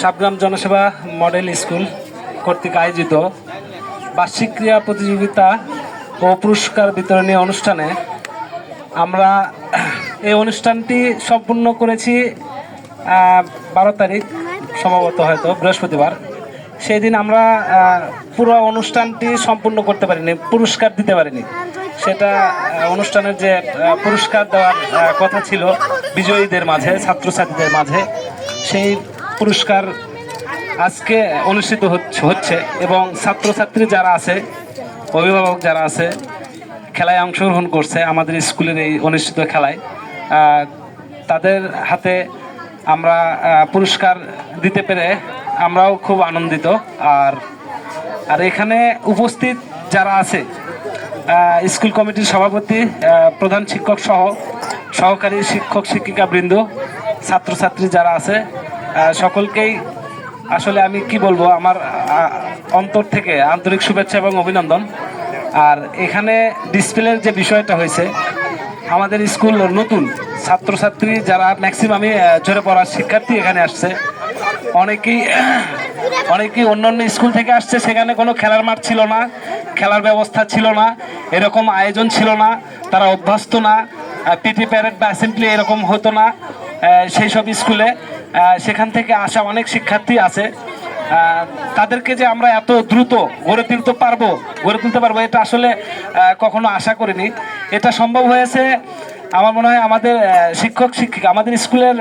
Sabgram জনসেবা model school কর্তৃক আয়োজিত বার্ষিক ক্রীড়া প্রতিযোগিতা ও পুরস্কার বিতরণী অনুষ্ঠানে আমরা এই অনুষ্ঠানটি সম্পূর্ণ করেছি 12 তারিখ, সম্ভবত হয়তো বৃহস্পতিবার। সেই দিন আমরা পুরো অনুষ্ঠানটি সম্পূর্ণ করতে পারিনি, পুরস্কার দিতে পারিনি। সেটা অনুষ্ঠানের যে পুরস্কার দেওয়ার কথা ছিল বিজয়ীদের মাঝে, ছাত্রছাত্রীদের মাঝে, সেই পুরস্কার আজকে অনুষ্ঠিত হচ্ছে এবং ছাত্রছাত্রী যারা আছে, অভিভাবক যারা আছে, খেলায় অংশগ্রহণ করছে আমাদের স্কুলের এই অনুষ্ঠিত খেলায়, তাদের হাতে আমরা পুরস্কার দিতে পেরে আমরাও খুব আনন্দিত। আর এখানে উপস্থিত যারা আছে, স্কুল কমিটির সভাপতি, প্রধান শিক্ষক সহ সহকারী শিক্ষক শিক্ষিকা বৃন্দ, ছাত্রছাত্রী যারা আছে, সকলকেই আসলে আমি কি বলবো, আমার অন্তর থেকে আন্তরিক শুভেচ্ছা এবং অভিনন্দন। আর এখানে ডিসপ্লের যে বিষয়টা হয়েছে, আমাদের স্কুল নতুন ছাত্রছাত্রী যারা ম্যাক্সিমামই ঝরে পড়ার শিক্ষার্থী এখানে আসছে, অনেকেই অন্যান্য স্কুল থেকে আসছে। সেখানে কোনো খেলার মাঠ ছিল না, খেলার ব্যবস্থা ছিল না, এরকম আয়োজন ছিল না, তারা অভ্যস্ত না, পিটি প্যারেড বা অ্যাসেম্বলি এরকম হতো না সেই সব স্কুলে। সেখান থেকে আসা অনেক শিক্ষার্থী আছে, তাদেরকে যে আমরা এত দ্রুত গড়ে তুলতে পারবো এটা আসলে কখনো আশা করিনি। এটা সম্ভব হয়েছে আমার মনে হয় আমাদের শিক্ষক শিক্ষিকা, আমাদের স্কুলের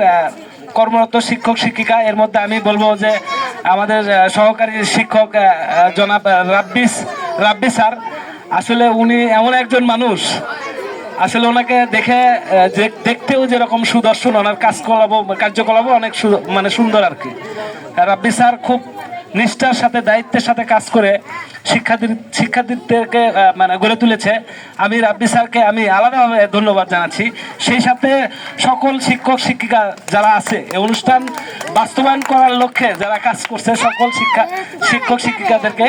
কর্মরত শিক্ষক শিক্ষিকা। এর মধ্যে আমি বলবো যে আমাদের সহকারী শিক্ষক জনাব রাব্বি স্যার, আসলে উনি এমন একজন মানুষ, আসলে ওনাকে দেখে দেখতেও যেরকম সুদর্শন, ওনার কার্যকলাপও অনেক সুন্দর আর কি। রাব্বি স্যার খুব নিষ্ঠার সাথে, দায়িত্বের সাথে কাজ করে শিক্ষার্থীদেরকে গড়ে তুলেছে। আমি রাব্বি স্যারকে আমি আলাদাভাবে ধন্যবাদ জানাচ্ছি। সেই সাথে সকল শিক্ষক শিক্ষিকা যারা আছে, এই অনুষ্ঠান বাস্তবায়ন করার লক্ষ্যে যারা কাজ করছে, সকল শিক্ষক শিক্ষিকাদেরকে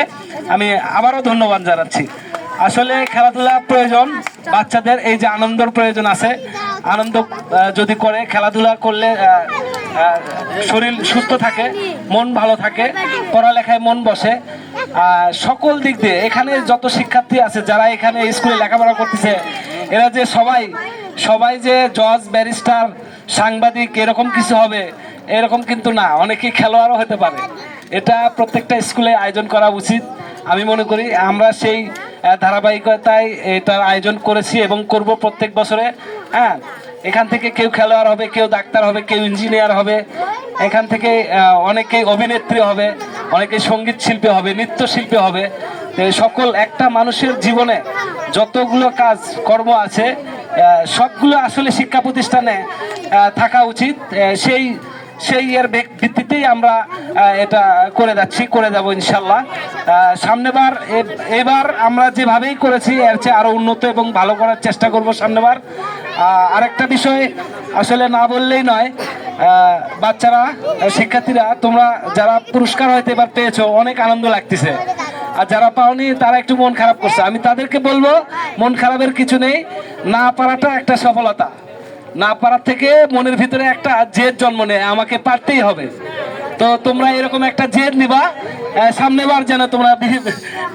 আমি আবারও ধন্যবাদ জানাচ্ছি। আসলে খেলাধুলা প্রয়োজন, বাচ্চাদের এই যে আনন্দের প্রয়োজন আছে, আনন্দ যদি করে, খেলাধুলা করলে শরীর সুস্থ থাকে, মন ভালো থাকে, পড়ালেখায় মন বসে। সকল দিক দিয়ে এখানে যত শিক্ষার্থী আছে যারা এখানে স্কুলে লেখাপড়া করতেছে, এরা যে সবাই যে জজ, ব্যারিস্টার, সাংবাদিক এরকম কিছু হবে এরকম কিন্তু না, অনেকেই খেলোয়াড়ও হতে পারে। এটা প্রত্যেকটা স্কুলে আয়োজন করা উচিত আমি মনে করি। আমরা সেই ধারাবাহিকতায় এটার আয়োজন করেছি এবং করব প্রত্যেক বছরে। এখান থেকে কেউ খেলোয়াড় হবে, কেউ ডাক্তার হবে, কেউ ইঞ্জিনিয়ার হবে, এখান থেকে অনেকেই অভিনেত্রী হবে, অনেকেই সঙ্গীত শিল্পী হবে, নৃত্যশিল্পী হবে। সকল একটা মানুষের জীবনে যতগুলো কাজ কর্ম আছে সবগুলো আসলে শিক্ষা প্রতিষ্ঠানে থাকা উচিত। সেই এর ভিত্তিতেই আমরা এটা করে যাব ইনশাল্লাহ। সামনেবার এবার আমরা যেভাবেই করেছি এর চেয়ে আরো উন্নত এবং ভালো করার চেষ্টা করব সামনেবার। আরেকটা বিষয় আসলে না বললেই নয়, বাচ্চারা, শিক্ষার্থীরা, তোমরা যারা পুরস্কার হয়তো এবার পেয়েছো, অনেক আনন্দ লাগতেছে। আর যারা পাওনি তারা একটু মন খারাপ করছে। আমি তাদেরকে বলবো, মন খারাপের কিছু নেই, না পারাটা একটা সফলতা। না পারার থেকে মনের ভিতরে একটা জেদ জন্ম নেয়, আমাকে পারতেই হবে। তো তোমরা এরকম একটা জেদ নিবা, সামনেবার যেন তোমরা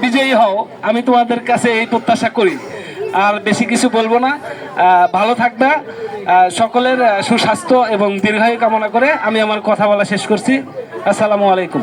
বিজয়ী হও, আমি তোমাদের কাছে এই প্রত্যাশা করি। আর বেশি কিছু বলবো না, ভালো থাকবা। সকলের সুস্বাস্থ্য এবং দীর্ঘায়ু কামনা করে আমি আমার কথা বলা শেষ করছি। আসসালামু আলাইকুম।